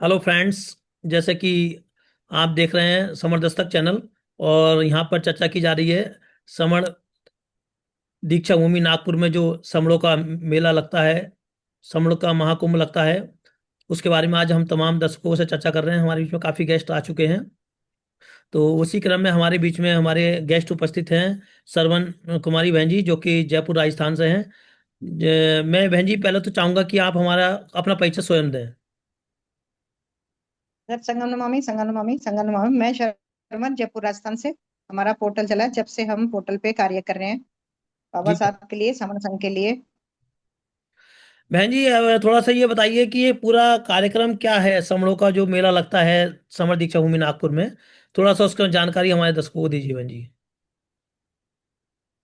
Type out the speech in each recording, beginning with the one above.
Hello friends. जैसे कि आप देख रहे हैं समर दस्तक चैनल। और यहाँ पर चर्चा की जा रही है समर दीक्षा भूमि नागपुर में जो समरों का मेला लगता है, समरों का महाकुंभ लगता है, उसके बारे में आज हम तमाम दर्शकों से चर्चा कर रहे हैं। हमारे बीच में काफ़ी गेस्ट आ चुके हैं। तो उसी क्रम में हमारे बीच में हमारे गेस्ट उपस्थित हैं। सरवन कुमारी बहन जी जो कि जयपुर राजस्थान से हैं। मैं बहन जी पहले तो चाहूँगा कि आप हमारा अपना परिचय स्वयं दें। सर, संगम नमामि संगम नमामि संगम नमामि। मैं शर्मा, जयपुर राजस्थान से। हमारा पोर्टल चला है, जब से हम पोर्टल पे कार्य कर रहे हैं बाबा जी साहब के लिए, समण संघ के लिए। बहन जी, अब थोड़ा सा ये बताइए कि ये पूरा कार्यक्रम क्या है, समरों का जो मेला लगता है समर दीक्षा भूमि नागपुर में। थोड़ा सा उसका जानकारी हमारे दर्शकों को दीजिए बहन जी,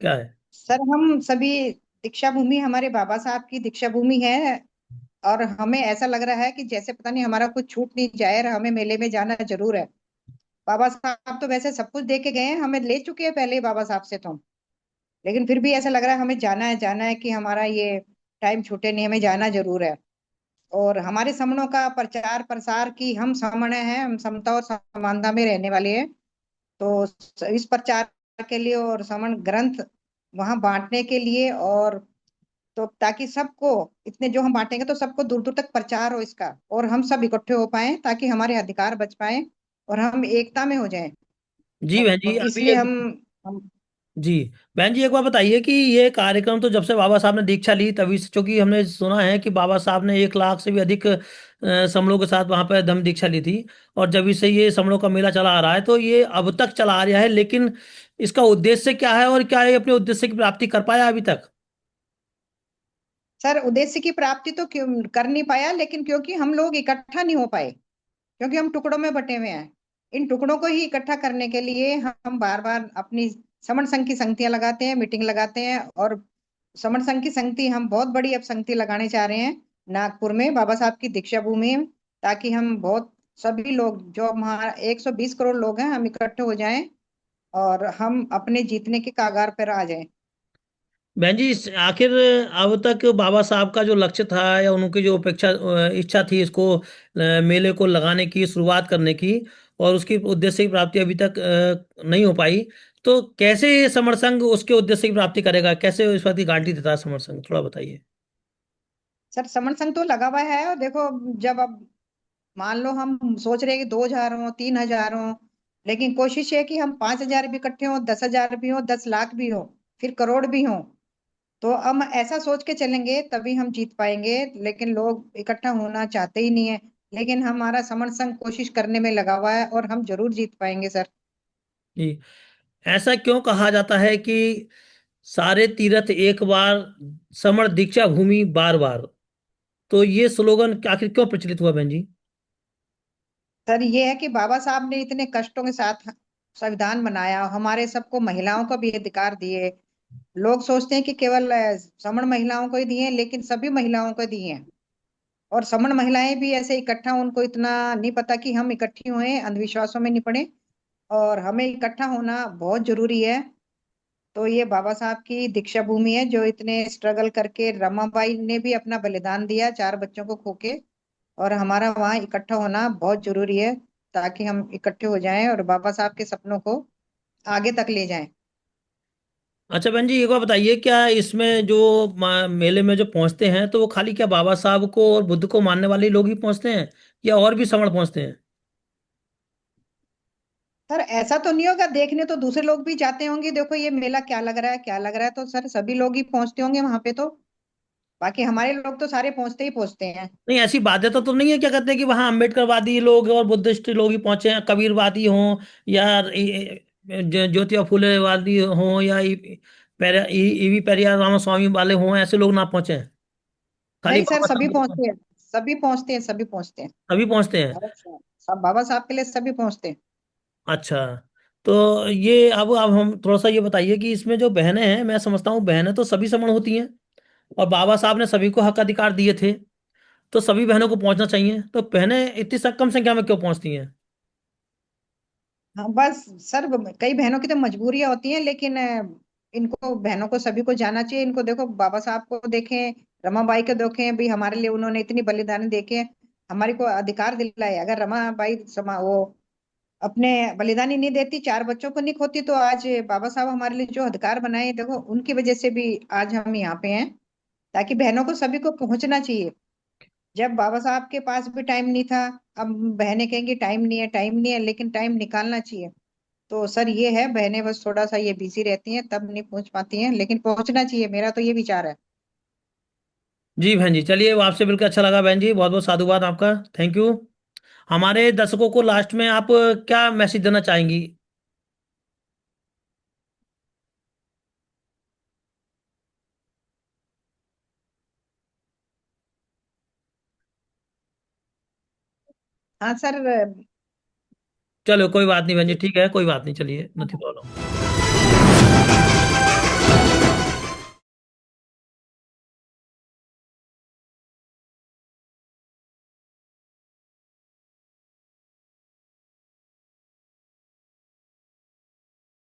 क्या है। सर, हम सभी दीक्षा भूमि हमारे बाबा साहब की दीक्षा भूमि है। और हमें ऐसा लग रहा है कि जैसे पता नहीं हमारा कुछ छूट नहीं जाए, और हमें मेले में जाना जरूर है। बाबा साहब तो वैसे सब कुछ दे के गए हैं, हमें ले चुके हैं पहले ही बाबा साहब से तो। लेकिन फिर भी ऐसा लग रहा है हमें जाना है कि हमारा ये टाइम छूटे नहीं, हमें जाना जरूर है। और हमारे समणों का प्रचार प्रसार की हम समण हैं, हम समता और समानता में रहने वाले हैं। तो इस प्रचार के लिए और समण ग्रंथ वहां बांटने के लिए, और तो ताकि सबको, इतने जो हम बांटेंगे तो सबको दूर दूर तक प्रचार हो इसका, और हम सब इकट्ठे हो पाए ताकि हमारे अधिकार बच पाए और हम एकता में हो जाएं। जी बहन जी, और अभी इसलिए एक हम जी बहन जी, एक बार बताइए कि ये कार्यक्रम तो जब से बाबा साहब ने दीक्षा ली तभी से, चूंकि हमने सुना है कि बाबा साहब ने 1 लाख से भी अधिक समलों के साथ वहां पर धम्म दीक्षा ली थी। और जब से ये समलों का मेला चला आ रहा है तो ये अब तक चला आ रहा है, लेकिन इसका उद्देश्य क्या है और क्या ये अपने उद्देश्य की प्राप्ति कर पाया अभी तक। सर, उद्देश्य की प्राप्ति तो क्यों कर नहीं पाया, लेकिन क्योंकि हम लोग इकट्ठा नहीं हो पाए, क्योंकि हम टुकड़ों में बटे हुए हैं। इन टुकड़ों को ही इकट्ठा करने के लिए हम बार बार अपनी समण संघ की संगतियां लगाते हैं, मीटिंग लगाते हैं। और समण संघ की संगति हम बहुत बड़ी अब संगति लगाने चाह रहे हैं नागपुर में बाबा साहब की दीक्षा भूमि में, ताकि हम बहुत सभी लोग जो हमारा 120 करोड़ लोग हैं, हम इकट्ठे हो जाएं और हम अपने जीतने के कागार पर आ जाएं। बहन जी, आखिर अब तक बाबा साहब का जो लक्ष्य था या उनकी जो अपेक्षा इच्छा थी इसको मेले को लगाने की, शुरुआत करने की, और उसकी उद्देश्य की प्राप्ति अभी तक नहीं हो पाई। तो कैसे ये समर संघ उसके उद्देश्य की प्राप्ति करेगा, कैसे इस बात की गारंटी देता है समर संघ, थोड़ा बताइए। सर, समण संघ तो लगा हुआ है, और देखो, जब अब मान लो हम सोच रहे हैं कि 2,000 हो, 3,000 हो, लेकिन कोशिश है कि हम 5,000 भी इकट्ठे हो, 10,000 भी हो, 10 लाख भी हो, फिर करोड़ भी हो। तो हम ऐसा सोच के चलेंगे तभी हम जीत पाएंगे। लेकिन लोग इकट्ठा होना चाहते ही नहीं है। लेकिन हमारा समर संघ कोशिश करने में लगा हुआ है, और हम जरूर जीत पाएंगे सर। जी, ऐसा क्यों कहा जाता है कि सारे तीर्थ एक बार, समर दीक्षा भूमि बार बार, तो ये स्लोगन आखिर क्यों प्रचलित हुआ बहन जी। सर, ये है कि बाबा साहब ने इतने कष्टों के साथ संविधान बनाया, हमारे सबको महिलाओं को भी अधिकार दिए। लोग सोचते हैं कि केवल समण महिलाओं को ही दिए, लेकिन सभी महिलाओं को दिए हैं। और समण महिलाएं भी ऐसे इकट्ठा, उनको इतना नहीं पता कि हम इकट्ठी हुए, अंधविश्वासों में नहीं पड़े। और हमें इकट्ठा होना बहुत जरूरी है। तो ये बाबा साहब की दीक्षा भूमि है, जो इतने स्ट्रगल करके रमाबाई ने भी अपना बलिदान दिया 4 बच्चों को खो के। और हमारा वहाँ इकट्ठा होना बहुत जरूरी है, ताकि हम इकट्ठे हो जाएं और बाबा साहब के सपनों को आगे तक ले जाएं। अच्छा बहन जी, एक बार बताइए, क्या इसमें जो मेले में जो पहुंचते हैं तो वो खाली क्या बाबा साहब को और बुद्ध को मानने वाले लोग ही पहुंचते हैं, या और भी श्रमण पहुंचते हैं। सर, ऐसा तो नहीं होगा, देखने तो दूसरे लोग भी जाते होंगे। देखो ये मेला क्या लग रहा है, क्या लग रहा है, तो सर सभी लोग ही पहुंचते होंगे वहां पे तो। बाकी हमारे लोग तो सारे पहुंचते ही पहुंचते हैं। नहीं, ऐसी बाध्यता तो नहीं है, क्या कहते हैं कि वहां अम्बेडकरवादी लोग और बुद्धिस्ट लोग ही पहुंचे हैं, कबीरवादी हों या ज्योतिबा फुलेवादी हों या ईवी पेरियार रामास्वामी वाले हों, ऐसे लोग ना पहुंचे हैं, खाली नहीं सर, बाबा सभी साहब। पहुंचते हैं, सभी पहुंचते हैं, सभी पहुंचते हैं। सभी पहुंचते हैं। अच्छा, सब बाबा साहब के लिए सभी पहुंचते हैं। अच्छा, तो ये अब हम थोड़ा सा ये बताइए कि इसमें जो बहनें हैं, मैं समझता हूँ बहनें तो सभी समान होती हैं, और बाबा साहब ने सभी को हक अधिकार दिए थे, तो सभी बहनों को पहुंचना चाहिए, तो बहनें इतनी कम संख्या में क्यों पहुंचती हैं। हाँ बस सर, कई बहनों की तो मजबूरियां होती हैं, लेकिन इनको बहनों को सभी को जाना चाहिए। इनको देखो, बाबा साहब को देखें, रमाबाई को देखें भी, हमारे लिए उन्होंने इतनी बलिदान देके हमारे को अधिकार दिलाए। अगर रमाबाई समा वो अपने बलिदानी नहीं देती, चार बच्चों को नहीं खोती, तो आज बाबा साहब हमारे लिए जो अधिकार बनाए, देखो उनकी वजह से भी आज हम यहाँ पे हैं। ताकि बहनों को सभी को पहुंचना चाहिए। जब बाबा साहब के पास भी टाइम नहीं था, अब बहनें कहेंगी टाइम नहीं है, टाइम नहीं है, लेकिन टाइम निकालना चाहिए। तो सर ये है, बहनें बस थोड़ा सा ये बिजी रहती हैं, तब नहीं पहुंच पाती हैं, लेकिन पहुंचना चाहिए, मेरा तो ये विचार है। जी बहन जी, चलिए, वो आपसे मिलकर अच्छा लगा बहन जी, बहुत बहुत साधुवाद आपका, थैंक यू। हमारे दर्शकों को लास्ट में आप क्या मैसेज देना चाहेंगी? हाँ सर। चलो कोई बात नहीं बहन जी, ठीक है, कोई बात नहीं, चलिए, नथी प्रॉब्लम।